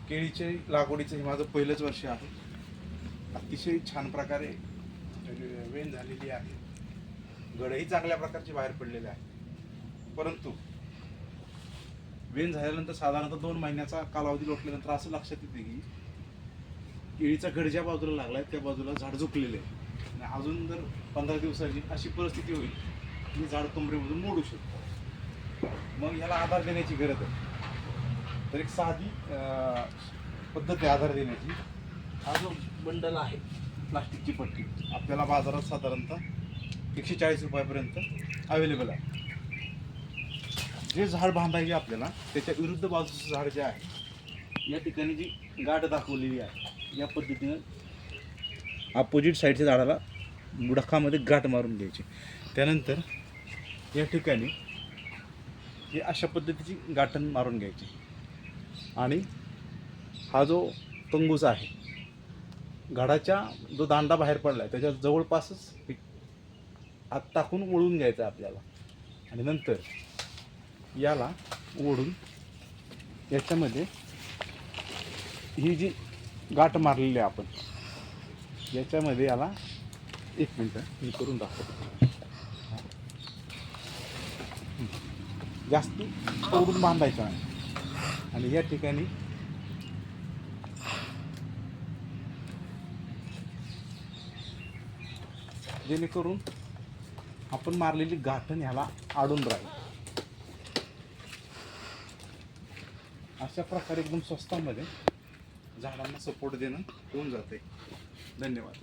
केळीचे लागवडीचं हे माझं पहिलंच वर्ष आहे. अतिशय छान प्रकारे वेण झालेली आहे. गडही चांगल्या प्रकारचे बाहेर पडलेले आहे. परंतु वेण झाल्यानंतर साधारणतः 2 महिन्याचा कालावधी लोटल्यानंतर असं लक्षात येते की केळीचा घड ज्या बाजूला लागलाय त्या बाजूला झाड झुकलेले आहे. आणि अजून जर 15 दिवसाची अशी परिस्थिती होईल की झाड कमरेमधून मोडू शकतो. मग ह्याला आधार देण्याची गरज आहे. तर एक साधी पद्धत आहे आधार देण्याची. हा जो बंडल आहे प्लास्टिकची पट्टी आपल्याला बाजारात साधारणतः 140 रुपयापर्यंत अवेलेबल आहे. जे झाड बांधायचे आपल्याला त्याच्या विरुद्ध बाजूचं झाड जे आहे या ठिकाणी जी गाठ दाखवलेली आहे या पद्धतीनं अपोजिट साईडच्या झाडाला बुडखामध्ये गाठ मारून घ्यायची. त्यानंतर या ठिकाणी हे अशा पद्धतीची गाठण मारून घ्यायची. आणि हा जो तंगूस आहे घडाच्या जो दांडा बाहेर पडला आहे त्याच्या जवळपासच आत टाकून ओढून घ्यायचं आपल्याला. आणि नंतर याला ओढून याच्यामध्ये ही जी गाठ मारलेली आहे आपण याच्यामध्ये याला 1 मिनिट मी करून दाखवतो. जास्ती ओढून बांधायचं नाही. आणि या ठिकाणी जेणेकरून आपण मारलेली गाठण ह्याला आडून राहील. अशा प्रकारे एकदम स्वस्तामध्ये झाडांना सपोर्ट देणं होऊन जाते. धन्यवाद.